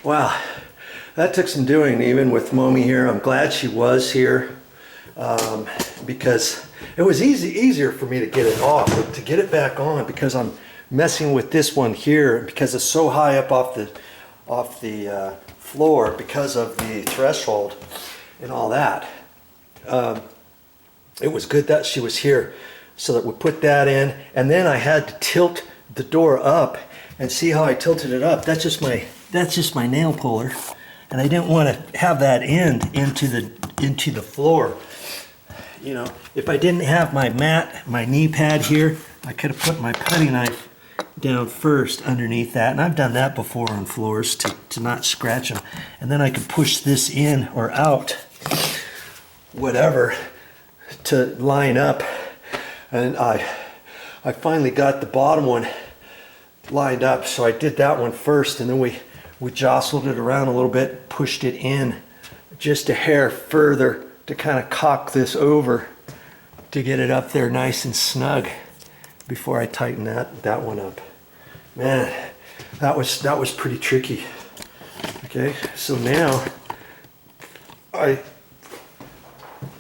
Wow, that took some doing, even with Mommy here. I'm glad she was here because it was easier for me to get it off, but to get it back on, because I'm messing with this one here because it's so high up off the floor because of the threshold and all that. It was good that she was here, so that we put that in, and then I had to tilt the door up, and see how I tilted it up. That's just my nail puller, and I didn't want to have that end into the floor. You know, if I didn't have my mat, my knee pad here, I could have put my putty knife down first underneath that, and I've done that before on floors to not scratch them, and then I could push this in or out, whatever, to line up. And I finally got the bottom one lined up, so I did that one first, and then we jostled it around a little bit, pushed it in just a hair further to kind of cock this over to get it up there nice and snug before I tighten that one up. Man, that was pretty tricky. Okay, so now I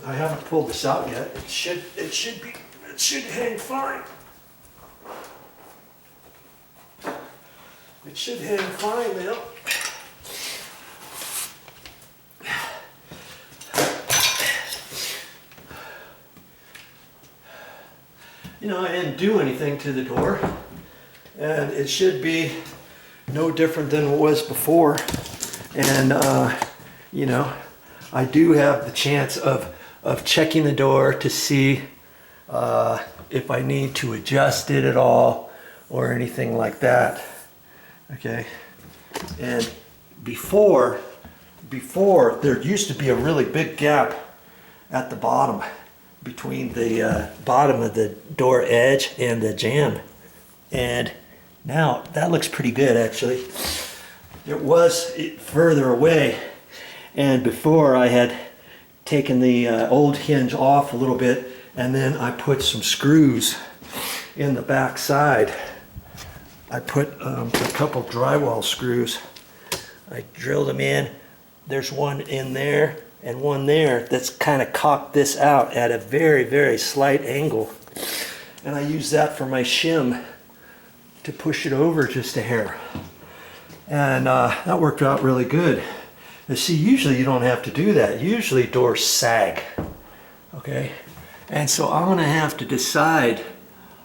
haven't pulled this out yet. It should hang fine. It should hang fine now. You know, I didn't do anything to the door, and it should be no different than it was before. And you know, I do have the chance of checking the door to see if I need to adjust it at all or anything like that. Okay, and before there used to be a really big gap at the bottom between the bottom of the door edge and the jamb, and now that looks pretty good actually. It was further away, and before I had taken the old hinge off a little bit, and then I put some screws in the back side. I put a couple drywall screws. I drilled them in. There's one in there and one there that's kind of cocked this out at a very, very slight angle. And I use that for my shim to push it over just a hair. And that worked out really good. And see, usually you don't have to do that. Usually doors sag, okay? And so I'm gonna have to decide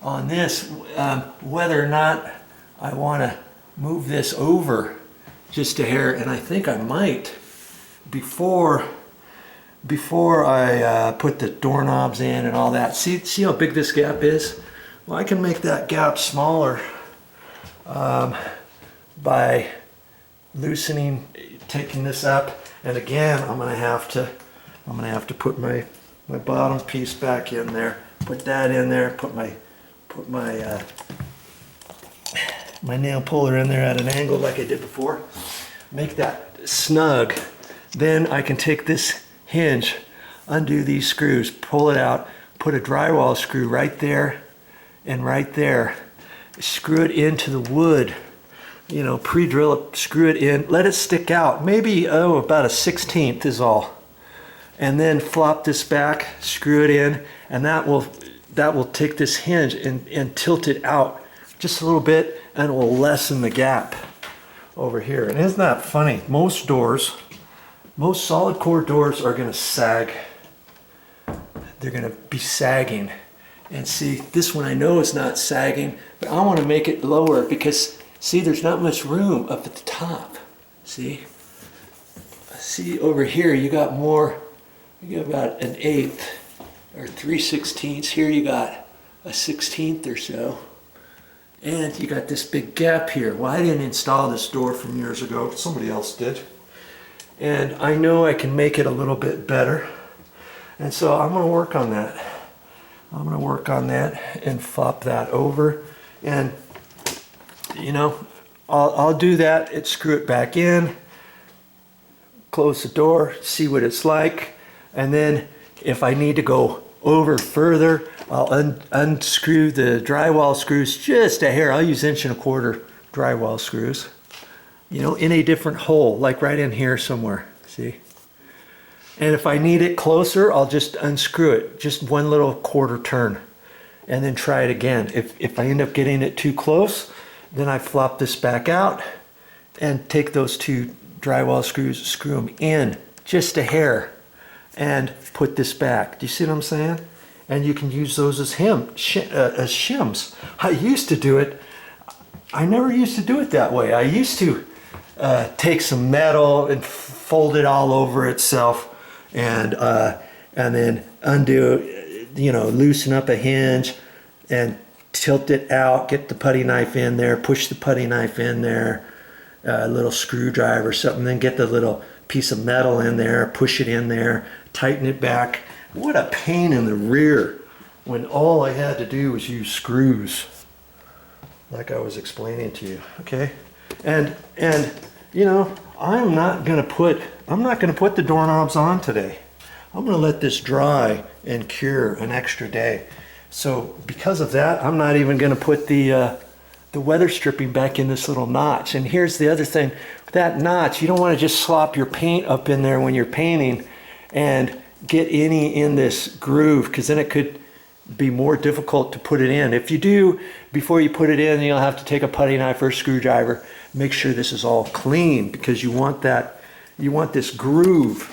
on this whether or not I wanna move this over just a hair, and I think I might before I put the doorknobs in and all that. See how big this gap is? Well, I can make that gap smaller by loosening, taking this up, and again I'm gonna have to put my bottom piece back in there, put that in there, put my nail puller in there at an angle like I did before, make that snug. Then I can take this hinge, undo these screws, pull it out, put a drywall screw right there and right there, screw it into the wood, you know, pre-drill it, screw it in, let it stick out, maybe about a 1/16 is all, and then flop this back, screw it in, and that will take this hinge and tilt it out just a little bit, and it will lessen the gap over here. And isn't that funny? Most solid core doors are going to sag. They're going to be sagging. And see, this one I know is not sagging, but I want to make it lower because, see, there's not much room up at the top. See over here you got more, you got about an 1/8 or 3/16. Here you got a 1/16 or so. And you got this big gap here. Well, I didn't install this door from years ago. Somebody else did. And I know I can make it a little bit better. And so I'm going to work on that. I'm going to work on that and flop that over. And, you know, I'll do that and screw it back in. Close the door, see what it's like. And then if I need to go over further, I'll unscrew the drywall screws just a hair. I'll use 1 1/4 drywall screws, you know, in a different hole, like right in here somewhere, see? And if I need it closer, I'll just unscrew it, just one little quarter turn, and then try it again. If I end up getting it too close, then I flop this back out and take those two drywall screws, screw them in just a hair, and put this back. Do you see what I'm saying? And you can use those as shims. I used to do it. I never used to do it that way. I used to take some metal and fold it all over itself, and then undo, you know, loosen up a hinge and tilt it out, get the putty knife in there, push the putty knife in there, a little screwdriver, something, then get the little piece of metal in there, push it in there, tighten it back. What a pain in the rear when all I had to do was use screws, like I was explaining to you, okay? And you know, I'm not gonna put the doorknobs on today. I'm gonna let this dry and cure an extra day. So because of that, I'm not even gonna put the weather stripping back in this little notch. And here's the other thing, that notch, you don't want to just slop your paint up in there when you're painting and get any in this groove, because then it could be more difficult to put it in. If you do, before you put it in, you'll have to take a putty knife or a screwdriver, make sure this is all clean, because you want that, you want this groove.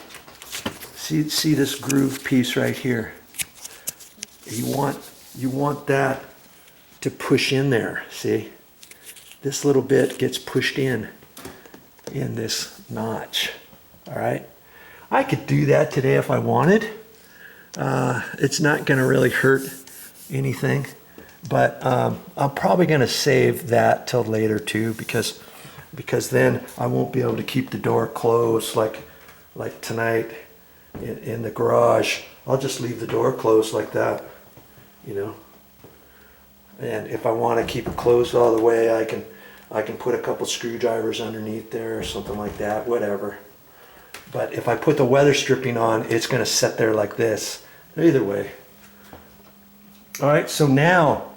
See this groove piece right here. You want that to push in there, see? This little bit gets pushed in this notch, all right? I could do that today if I wanted. It's not gonna really hurt anything, but I'm probably gonna save that till later too, because then I won't be able to keep the door closed like tonight in the garage. I'll just leave the door closed like that, you know? And if I want to keep it closed all the way, I can put a couple screwdrivers underneath there or something like that, whatever. But if I put the weather stripping on, it's going to sit there like this. Either way. All right, so now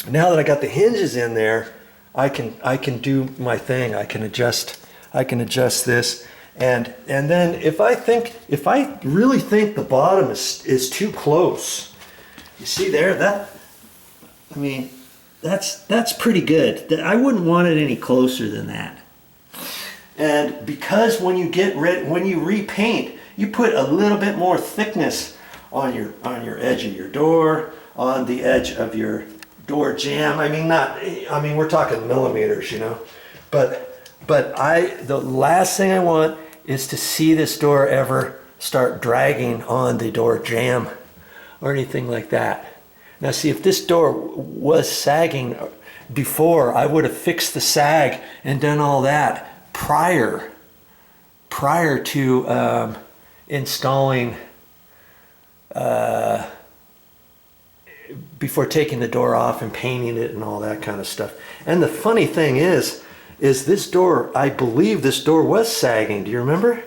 that I got the hinges in there, I can do my thing. I can adjust this, and then if I really think the bottom is too close, you see there, I mean, that's pretty good. I wouldn't want it any closer than that. And because when you repaint, you put a little bit more thickness on your edge of your door, on the edge of your door jamb. I mean, we're talking millimeters, you know. But the last thing I want is to see this door ever start dragging on the door jamb or anything like that. Now see, if this door was sagging before, I would have fixed the sag and done all that prior to installing, before taking the door off and painting it and all that kind of stuff. And the funny thing is this door, I believe this door was sagging. Do you remember?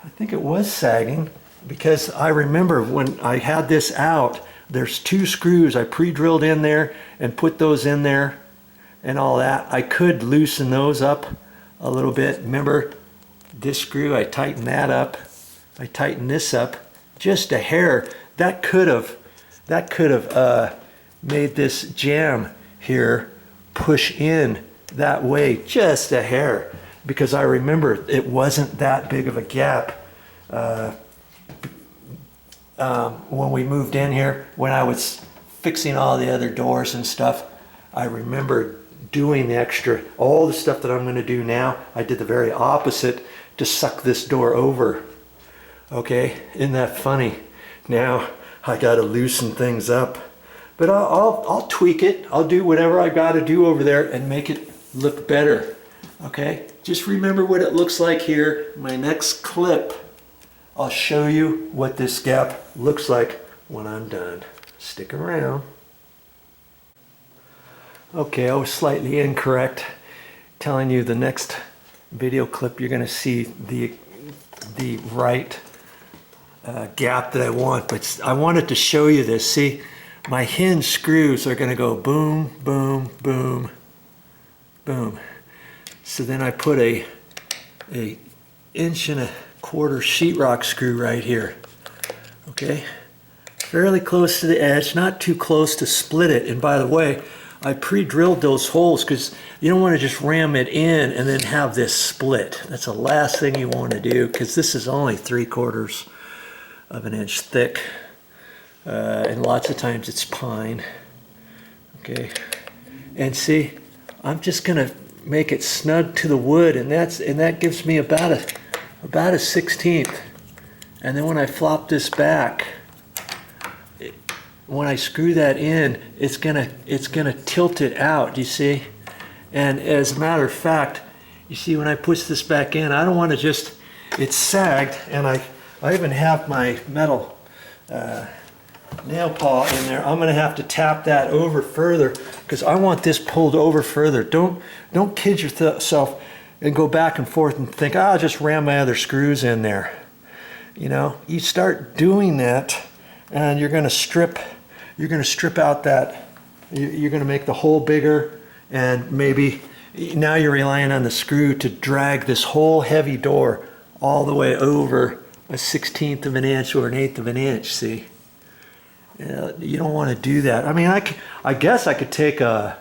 I think it was sagging, because I remember when I had this out, there's two screws I pre-drilled in there and put those in there and all that. I could loosen those up a little bit. Remember this screw, I tightened that up. I tightened this up just a hair. That could have made this jamb here push in that way just a hair, because I remember it wasn't that big of a gap when we moved in here. When I was fixing all the other doors and stuff, I remember doing all the stuff that I'm going to do now. I did the very opposite to suck this door over. Okay, isn't that funny? Now I got to loosen things up, but I'll tweak it. I'll do whatever I got to do over there and make it look better. Okay, just remember what it looks like here. My next clip, I'll show you what this gap looks like when I'm done. Stick around. Okay, I was slightly incorrect telling you the next video clip you're going to see the right gap that I want, but I wanted to show you this. See, my hinge screws are going to go boom, boom, boom, boom. So then I put a 1.25 inch sheetrock screw right here. Okay, fairly close to the edge, not too close to split it. And by the way, I pre-drilled those holes because you don't want to just ram it in and then have this split. That's the last thing you want to do, because this is only 3/4 of an inch thick, and lots of times it's pine. Okay, and see, I'm just gonna make it snug to the wood, and that gives me about a 1/16. And then when I flop this back, when I screw that in, it's gonna tilt it out, you see? And as a matter of fact, you see when I push this back in, I don't want to just, it's sagged, and I even have my metal nail paw in there. I'm gonna have to tap that over further because I want this pulled over further. Don't kid yourself and go back and forth and think, oh, I'll just ram my other screws in there. You know, you start doing that and you're gonna strip out that, you're gonna make the hole bigger, and maybe now you're relying on the screw to drag this whole heavy door all the way over a 1/16 of an inch or an 1/8 of an inch, see? You don't want to do that. I mean, I guess I could take I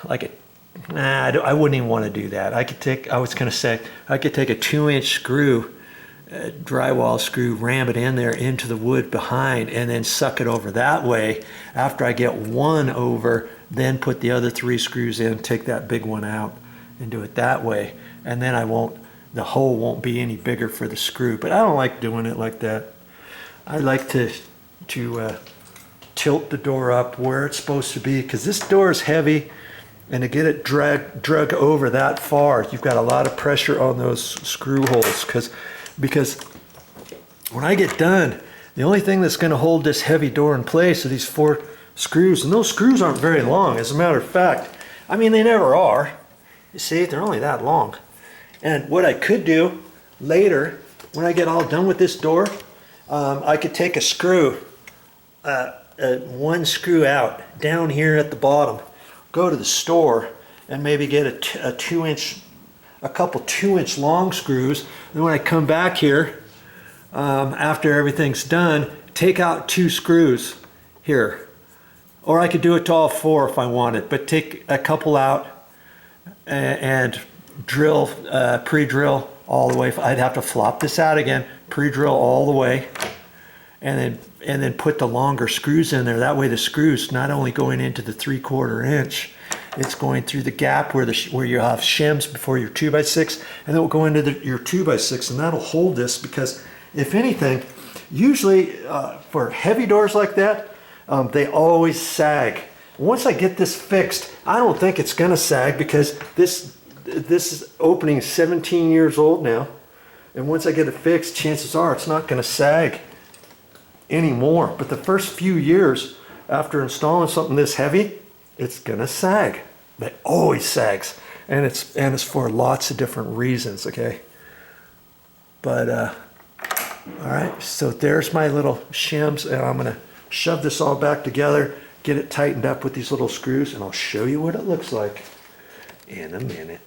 wouldn't even want to do that. I was going to say, I could take a 2-inch screw, drywall screw, ram it in there into the wood behind, and then suck it over that way. After I get one over, then put the other 3 screws in, take that big one out, and do it that way. And then the hole won't be any bigger for the screw. But I don't like doing it like that. I like to tilt the door up where it's supposed to be, because this door is heavy, and to get it drug over that far, you've got a lot of pressure on those screw holes, because when I get done, the only thing that's going to hold this heavy door in place are these 4 screws, and those screws aren't very long. As a matter of fact, I mean, they never are. You see, they're only that long. And what I could do later, when I get all done with this door, I could take a screw, one screw out down here at the bottom, go to the store and maybe get a 2-inch, a couple 2-inch long screws. Then when I come back here, after everything's done, take out 2 screws here. Or I could do it to all 4 if I wanted, but take a couple out and drill, pre-drill all the way. I'd have to flop this out again, pre-drill all the way, and then put the longer screws in there. That way the screws not only going into the 3/4 inch, it's going through the gap where you have shims before your 2x6, and then will go into your 2x6, and that'll hold this, because if anything, usually for heavy doors like that, they always sag. Once I get this fixed, I don't think it's gonna sag, because this opening is 17 years old now, and once I get it fixed, chances are it's not gonna sag anymore. But the first few years after installing something this heavy, it's gonna sag. It always sags, and it's for lots of different reasons. Okay, but all right, so there's my little shims, and I'm gonna shove this all back together, get it tightened up with these little screws, and I'll show you what it looks like in a minute.